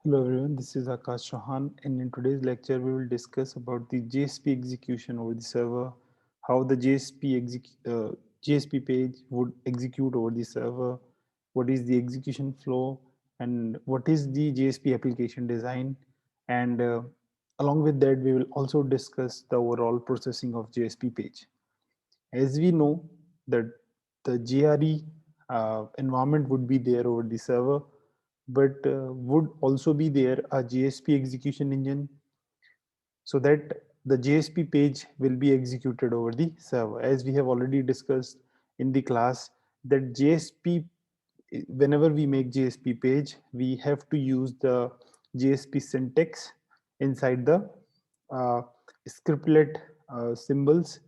Hello everyone, this is Akash Chauhan, and in today's lecture we will discuss about the JSP execution over the server, how the JSP page would execute over the server, what is the execution flow, and what is the JSP application design, and along with that we will also discuss the overall processing of JSP page. As we know that the GRE environment would be there over the server, but would also be there a JSP execution engine so that the JSP page will be executed over the server. As we have already discussed in the class, that JSP, whenever we make JSP page, we have to use the JSP syntax inside the uh, scriptlet symbols.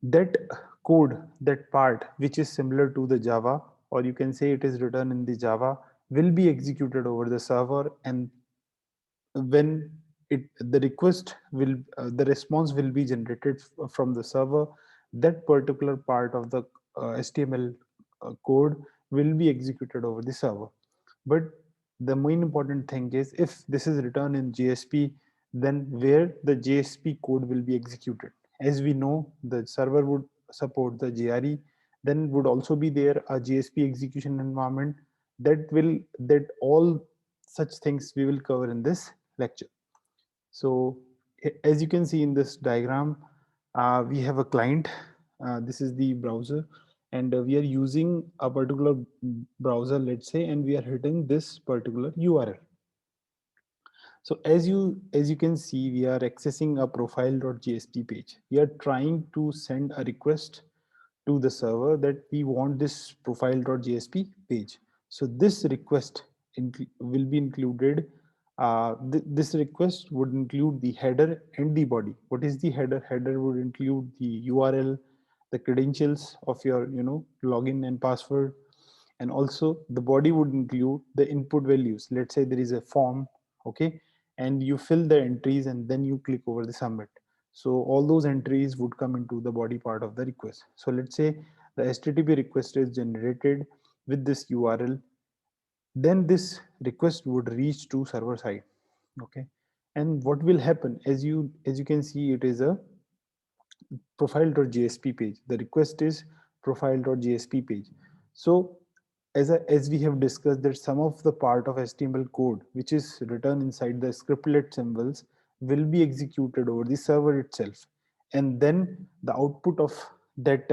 That code, that part which is similar to the Java, or you can say it is written in the Java, will be executed over the server. And when the request will the response will be generated from the server, that particular part of the HTML code will be executed over the server. But the main important thing is, if this is written in JSP, then where the JSP code will be executed. As we know, the server would support the JRE, then would also be there a JSP execution environment. That all such things we will cover in this lecture. So as you can see in this diagram, we have a client. This is the browser, and we are using a particular browser, let's say, and we are hitting this particular URL. So as you can see, we are accessing a profile.jsp page. We are trying to send a request to the server that we want this profile.jsp page. So this request will be included. This request would include the header and the body. What is the header? Header would include the URL, the credentials of your login and password, and also the body would include the input values. Let's say there is a form, okay, and you fill the entries and then you click over the submit. So all those entries would come into the body part of the request. So let's say the HTTP request is generated with this URL, then this request would reach to server side, okay. And what will happen, as you can see, it is a profile.jsp page. The request is profile.jsp page. So as we have discussed, that some of the part of HTML code which is written inside the scriptlet symbols will be executed over the server itself, and then the output of that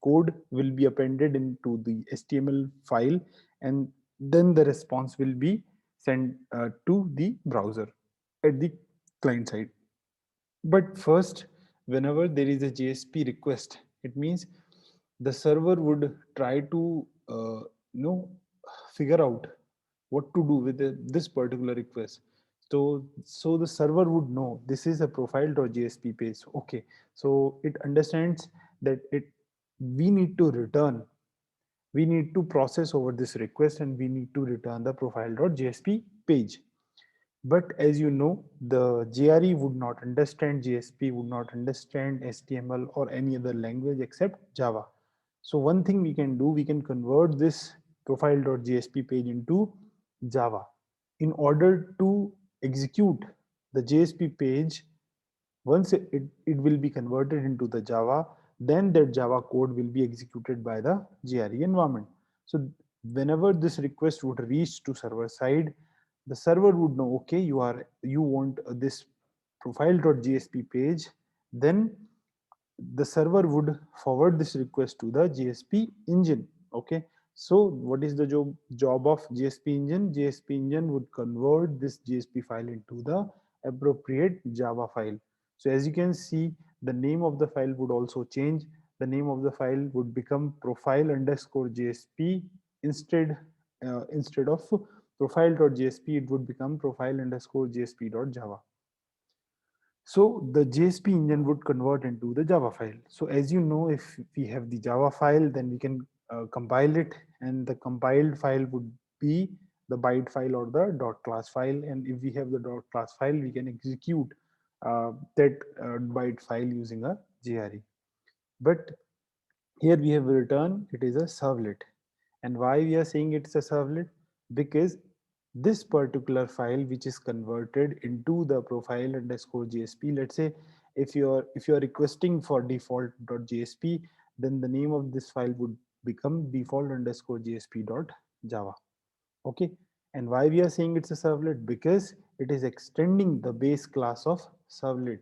code will be appended into the HTML file, and then the response will be sent to the browser at the client side. But first, whenever there is a JSP request, it means the server would try to you know figure out what to do with this particular request. So the server would know this is a profile.jsp page. Okay, so it understands that we need to return, we need to process over this request, and we need to return the profile.jsp page. But as you know, the GRE would not understand, JSP would not understand HTML or any other language except Java. So one thing we can do, we can convert this profile.jsp page into Java. In order to execute the JSP page, once it will be converted into the Java, then that Java code will be executed by the GRE environment. So whenever this request would reach to server side, the server would know, okay, you want this profile.jsp page, then the server would forward this request to the JSP engine. Okay, so what is the job of JSP engine? JSP engine would convert this JSP file into the appropriate Java file. So as you can see, the name of the file would also change. The name of the file would become profile_jsp. Instead of profile.jsp, it would become profile_jsp.java. So the JSP engine would convert into the Java file. So as you know, if we have the Java file, then we can compile it, and the compiled file would be the byte file or the dot class file. And if we have the dot class file, we can execute that byte file using a GRE. But here we have written it is a servlet. And why we are saying it's a servlet? Because this particular file which is converted into the profile underscore JSP. Let's say if you're requesting for default.jsp, then the name of this file would become default underscore JSP.java. Okay, and why we are saying it's a servlet? Because it is extending the base class of servlet.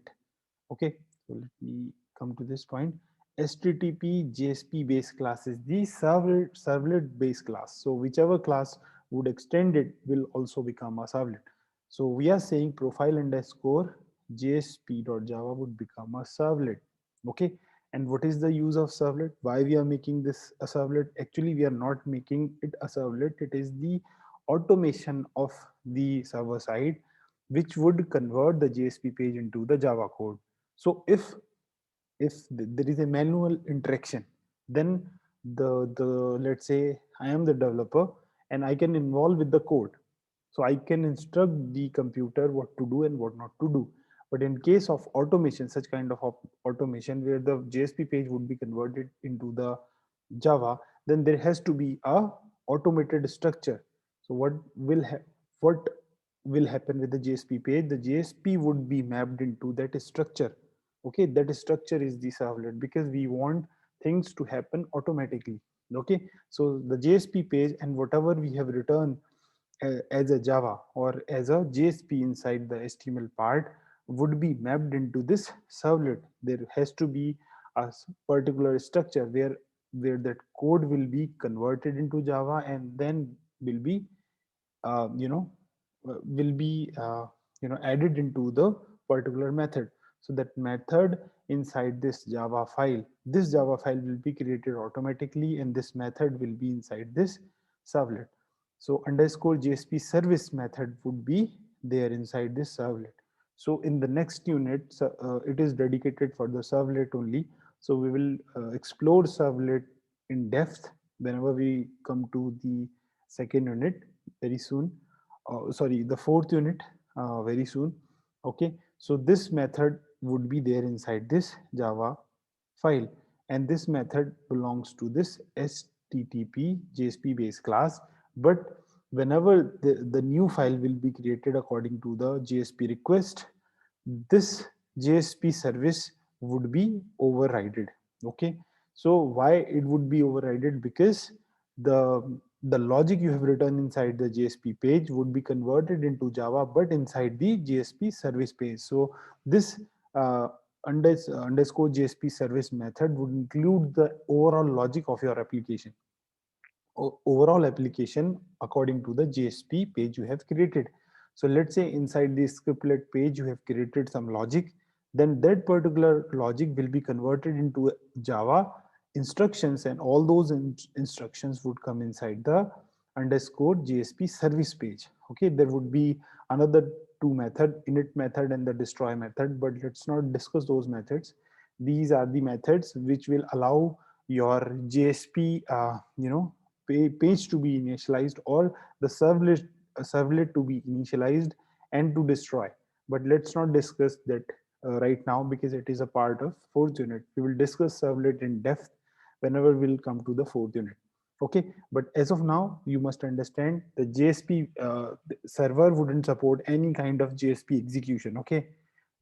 Okay, so let me come to this point. HTTP JSP base class is the servlet base class. So whichever class would extend it will also become a servlet. So we are saying profile underscore JSP.java would become a servlet. Okay, and what is the use of servlet? Why we are making this a servlet? Actually, we are not making it a servlet. It is the automation of the server side which would convert the JSP page into the Java code. So if there is a manual interaction, then the let's say I am the developer and I can involve with the code. So I can instruct the computer what to do and what not to do. But in case of automation, such kind of automation where the JSP page would be converted into the Java, then there has to be a automated structure. So what will happen with the JSP page? The JSP would be mapped into that structure. Okay, that structure is the servlet because we want things to happen automatically. Okay, so the JSP page and whatever we have written as a Java or as a JSP inside the HTML part would be mapped into this servlet. There has to be a particular structure where that code will be converted into Java and then will be uh, you know will be added into the particular method. So that method inside this Java file will be created automatically, and this method will be inside this servlet. So underscore JSP service method would be there inside this servlet. So in the next unit, it is dedicated for the servlet only. So we will explore servlet in depth whenever we come to the second unit very soon. Sorry, the fourth unit very soon. Okay, so this method would be there inside this Java file, and this method belongs to this HTTP JSP base class. But whenever the new file will be created according to the JSP request, this JSP service would be overridden. Okay, so why it would be overridden? Because the the logic you have written inside the JSP page would be converted into Java, but inside the JSP service page. So this uh, underscore JSP service method would include the overall logic of your application, overall application according to the JSP page you have created. So let's say inside the scriptlet page you have created some logic, then that particular logic will be converted into Java instructions, and all those instructions would come inside the underscore JSP service page. Okay, there would be another two method, init method and the destroy method, but let's not discuss those methods. These are the methods which will allow your JSP page to be initialized, or the servlet to be initialized and to destroy. But let's not discuss that right now because it is a part of fourth unit. We will discuss servlet in depth whenever we'll come to the fourth unit. Okay, but as of now you must understand the JSP server wouldn't support any kind of JSP execution. Okay,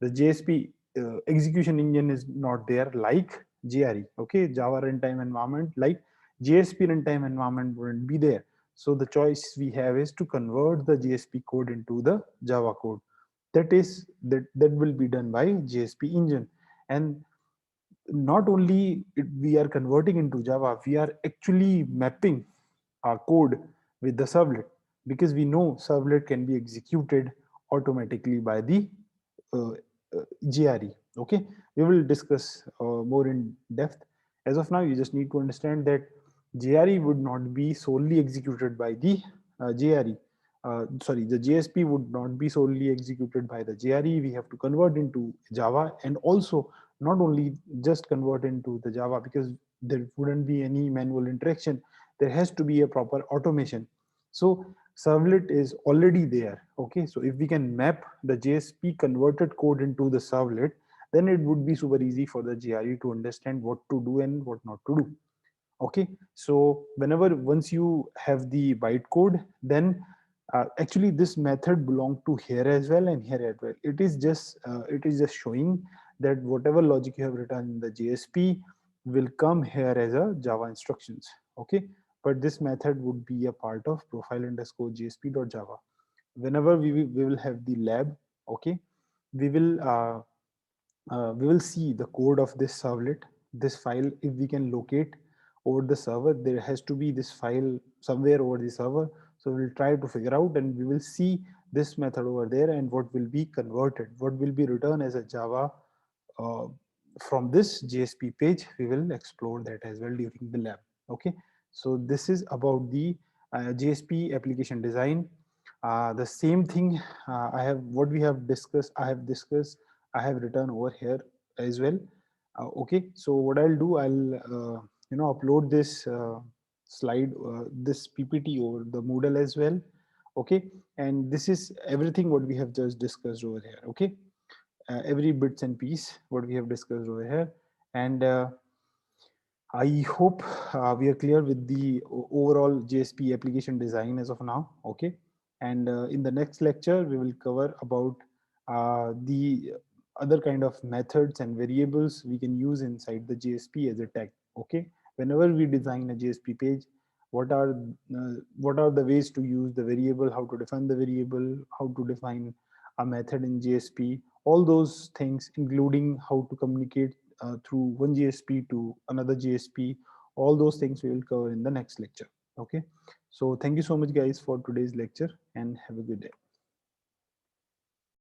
the JSP execution engine is not there like JRE. Okay, Java runtime environment like JSP runtime environment wouldn't be there. So the choice we have is to convert the JSP code into the Java code. That will be done by JSP engine. And not only we are converting into Java, we are actually mapping our code with the servlet, because we know servlet can be executed automatically by the uh, JRE. Okay, we will discuss more in depth. As of now, you just need to understand that JRE would not be solely executed by the JRE. Sorry, the JSP would not be solely executed by the JRE. We have to convert into Java, and also not only just convert into the Java, because there wouldn't be any manual interaction. There has to be a proper automation. So servlet is already there. Okay, so if we can map the JSP converted code into the servlet, then it would be super easy for the JRE to understand what to do and what not to do. Okay, so once you have the bytecode, then Actually, this method belong to here as well and here as well. It is just showing that whatever logic you have written in the JSP will come here as a Java instructions. Okay, but this method would be a part of profile underscore JSP.java. Whenever we will have the lab, okay, we will we will see the code of this servlet, this file. If we can locate over the server, there has to be this file somewhere over the server. So we'll try to figure out, and we will see this method over there and what will be converted, what will be returned as a Java uh, from this JSP page. We will explore that as well during the lab. Okay, so this is about the JSP application design. The same thing I have what we have discussed. I have written over here as well. Okay, so what I'll do, I'll upload this slide, this PPT over the Moodle as well. Okay, and this is everything what we have just discussed over here. Okay, every bits and piece what we have discussed over here, and I hope we are clear with the overall JSP application design as of now. Okay, and in the next lecture we will cover about the other kind of methods and variables we can use inside the JSP as a tag. Okay, whenever we design a JSP page, what are the ways to use the variable, how to define the variable, how to define a method in JSP, all those things, including how to communicate through one JSP to another JSP. All those things we will cover in the next lecture. Okay, so thank you so much guys for today's lecture, and have a good day.